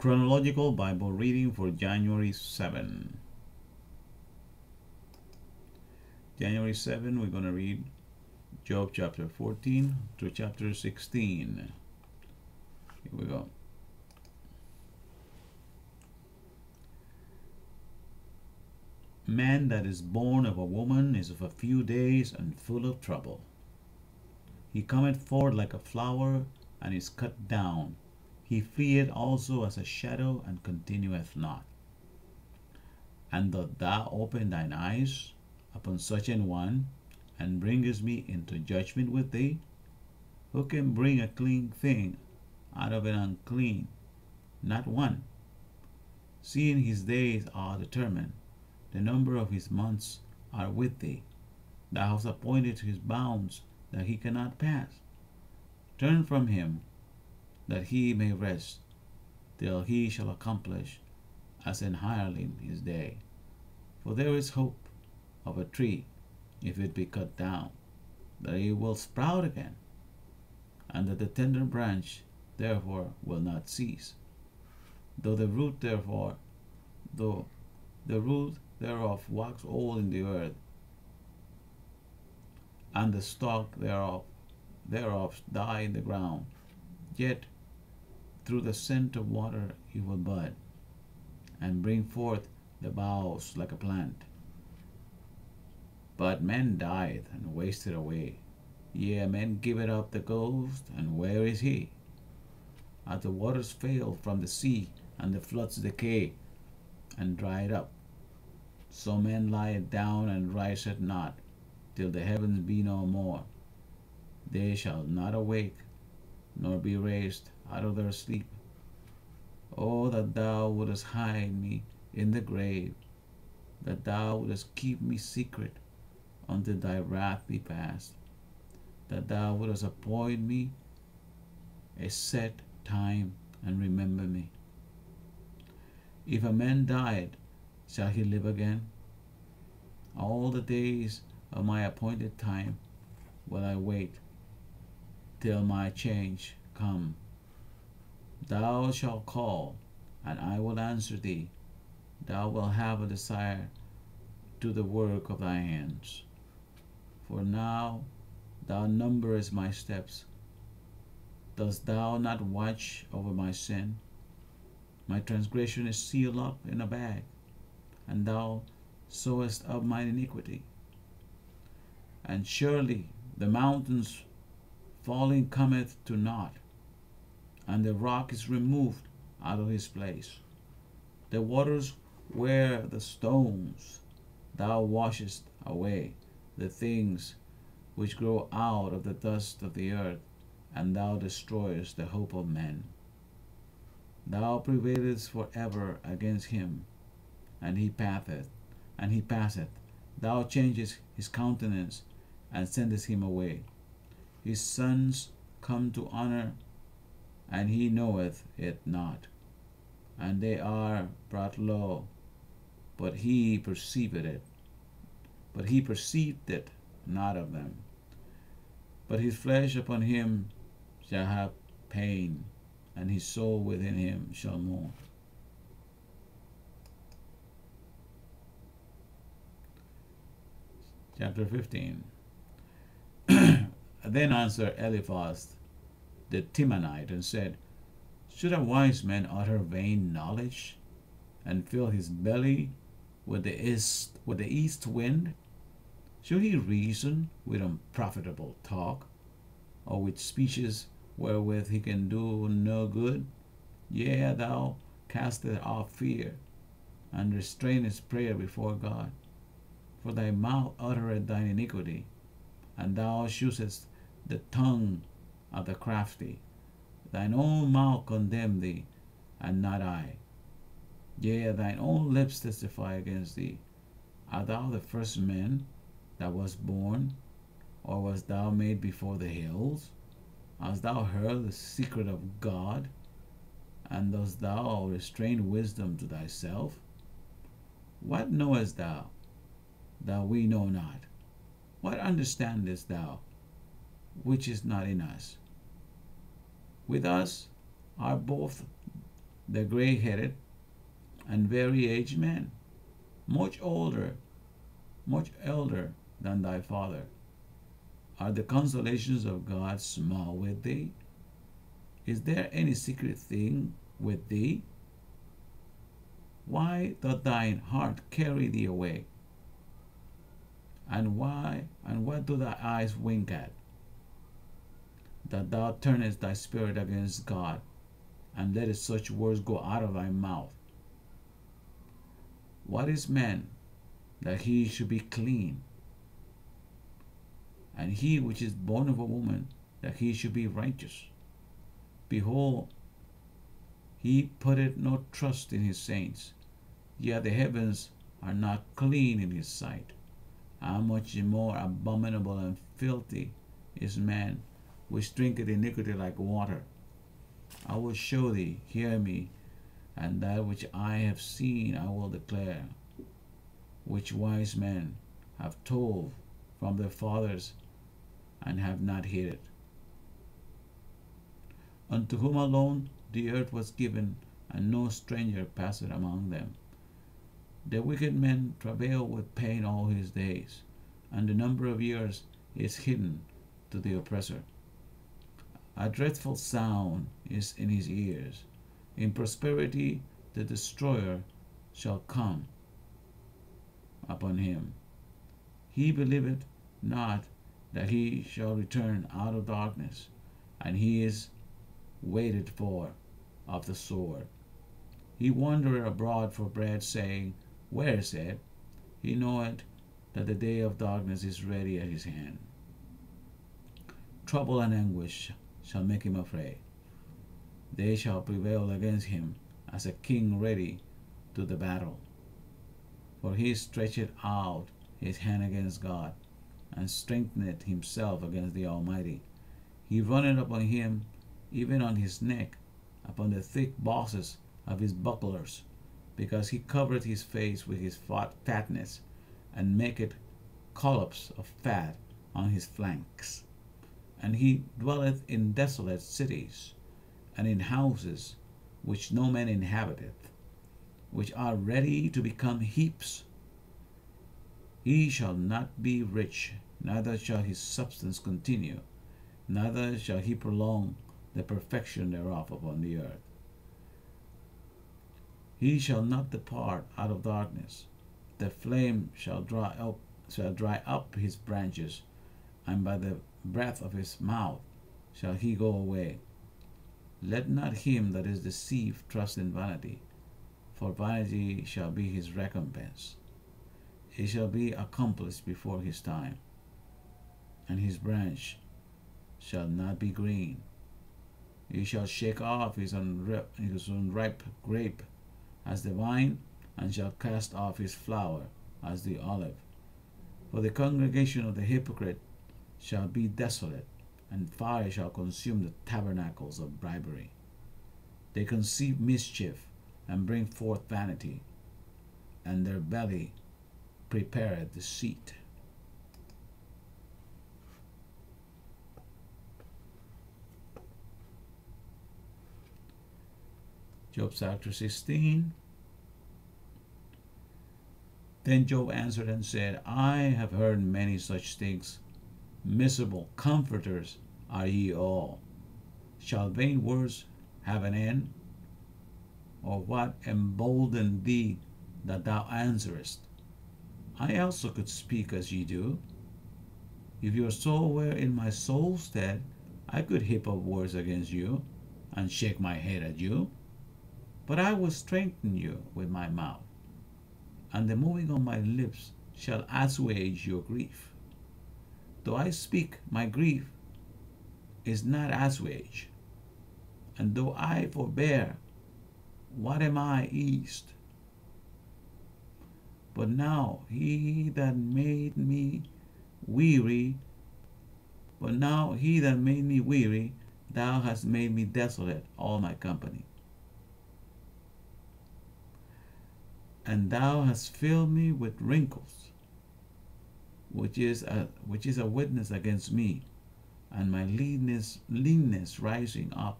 Chronological Bible reading for January 7. January 7, we're going to read Job chapter 14 to chapter 16. Here we go. Man that is born of a woman is of a few days and full of trouble. He cometh forth like a flower and is cut down. He fleeth also as a shadow and continueth not. And dost thou open thine eyes upon such an one, and bringest me into judgment with thee? Who can bring a clean thing out of an unclean? Not one. Seeing his days are determined, the number of his months are with thee. Thou hast appointed his bounds that he cannot pass. Turn from him, that he may rest, till he shall accomplish as an hireling his day. For there is hope of a tree, if it be cut down, that it will sprout again, and that the tender branch therefore will not cease. Though the root thereof wax old in the earth, and the stalk thereof die in the ground, yet through the scent of water it will bud, and bring forth the boughs like a plant. But man dieth and wasteth away. Yea, men give it up the ghost, and where is he? As the waters fail from the sea, and the floods decay and dry it up, so men lie down and riseth not, till the heavens be no more. They shall not awake, nor be raised out of their sleep. Oh, that thou wouldest hide me in the grave, that thou wouldest keep me secret until thy wrath be past, that thou wouldest appoint me a set time and remember me. If a man died, shall he live again? All the days of my appointed time will I wait, till my change come. Thou shalt call, and I will answer thee. Thou wilt have a desire to the work of thy hands. For now thou numberest my steps. Dost thou not watch over my sin? My transgression is sealed up in a bag, and thou sewest up mine iniquity. And surely the mountains falling cometh to naught, and the rock is removed out of his place. The waters were the stones, thou washest away the things which grow out of the dust of the earth, and thou destroyest the hope of men. Thou prevailest forever against him, and he passeth. Thou changest his countenance, and sendest him away. His sons come to honor, and he knoweth it not. And they are brought low, but he perceived it. But he perceived it not of them. But his flesh upon him shall have pain, and his soul within him shall mourn. Chapter 15. Then answered Eliphaz the Temanite and said, Should a wise man utter vain knowledge, and fill his belly with the east wind? Should he reason with unprofitable talk, or with speeches wherewith he can do no good? Yea, thou castest off fear, and restrainest prayer before God. For thy mouth uttereth thine iniquity, and thou choosest the tongue of the crafty. Thine own mouth condemn thee, and not I. Yea, thine own lips testify against thee. Art thou the first man that was born, or wast thou made before the hills? Hast thou heard the secret of God, and dost thou restrain wisdom to thyself? What knowest thou, that we know not? What understandest thou, which is not in us? With us are both the gray-headed and very aged man, much older, much elder than thy father. Are the consolations of God small with thee? Is there any secret thing with thee? Why doth thine heart carry thee away? And what do thy eyes wink at? That thou turnest thy spirit against God, and lettest such words go out of thy mouth. What is man, that he should be clean? And he which is born of a woman, that he should be righteous. Behold, he putteth no trust in his saints, yet the heavens are not clean in his sight. How much more abominable and filthy is man, which drinketh iniquity like water. I will show thee, hear me, and that which I have seen I will declare, which wise men have told from their fathers, and have not hid it. Unto whom alone the earth was given, and no stranger passed among them. The wicked man travail with pain all his days, and the number of years is hidden to the oppressor. A dreadful sound is in his ears. In prosperity the destroyer shall come upon him. He believeth not that he shall return out of darkness, and he is waited for of the sword. He wandereth abroad for bread, saying, Where is it? He knoweth that the day of darkness is ready at his hand. Trouble and anguish shall make him afraid. They shall prevail against him as a king ready to the battle. For he stretcheth out his hand against God, and strengtheneth himself against the Almighty. He runneth upon him, even on his neck, upon the thick bosses of his bucklers, because he covereth his face with his fatness, and maketh collops of fat on his flanks. And he dwelleth in desolate cities, and in houses which no man inhabiteth, which are ready to become heaps. He shall not be rich, neither shall his substance continue, neither shall he prolong the perfection thereof upon the earth. He shall not depart out of darkness. The flame shall dry up his branches, and by the breath of his mouth shall he go away. Let not him that is deceived trust in vanity, for vanity shall be his recompense. It shall be accomplished before his time, and his branch shall not be green. He shall shake off his unripe grape as the vine, and shall cast off his flower as the olive. For the congregation of the hypocrite shall be desolate, and fire shall consume the tabernacles of bribery. They conceive mischief, and bring forth vanity, and their belly prepareth deceit. Job chapter 16. Then Job answered and said, I have heard many such things. Miserable comforters are ye all. Shall vain words have an end? Or what emboldened thee that thou answerest? I also could speak as ye do. If your soul were in my soul's stead, I could heap up words against you, and shake my head at you. But I will strengthen you with my mouth, and the moving of my lips shall assuage your grief. Though I speak, my grief is not assuaged, and though I forbear, what am I eased? But now he that made me weary, thou hast made me desolate all my company. And thou hast filled me with wrinkles, which is a witness against me, and my leanness rising up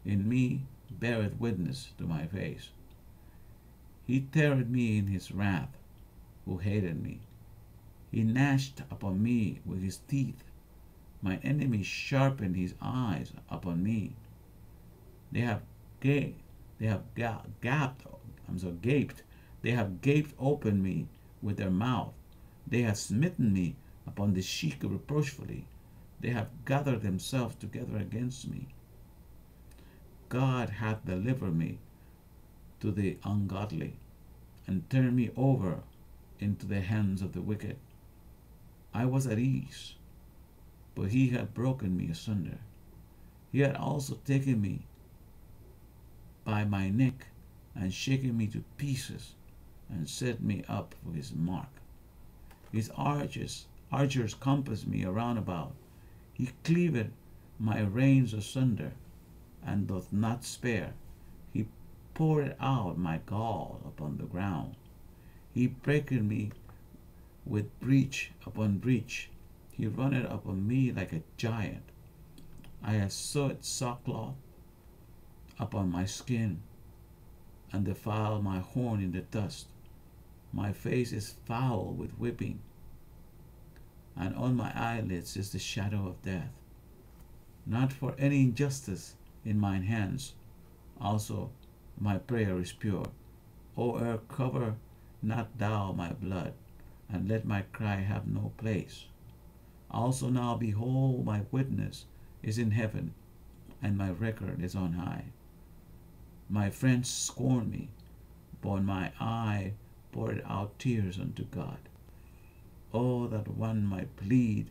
in me beareth witness to my face. He teareth me in his wrath, who hated me. He gnashed upon me with his teeth. My enemies sharpened his eyes upon me. They have gaped. They have gapped. Gaped. They have gaped open me with their mouth. They have smitten me upon the cheek reproachfully. They have gathered themselves together against me. God hath delivered me to the ungodly, and turned me over into the hands of the wicked. I was at ease, but he had broken me asunder. He had also taken me by my neck, and shaken me to pieces, and set me up for his mark. His archers compassed me around about. He cleaveth my reins asunder, and doth not spare. He poured out my gall upon the ground. He breaketh me with breach upon breach. He runneth upon me like a giant. I have sewed sackcloth upon my skin, and defiled my horn in the dust. My face is foul with whipping, and on my eyelids is the shadow of death. Not for any injustice in mine hands. Also my prayer is pure. O earth, cover not thou my blood, and let my cry have no place. Also now behold, my witness is in heaven, and my record is on high. My friends scorn me, but my eye poured out tears unto God. Oh, that one might plead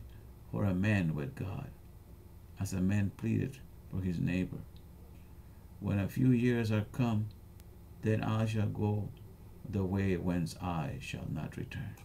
for a man with God, as a man pleaded for his neighbor. When a few years are come, then I shall go the way whence I shall not return.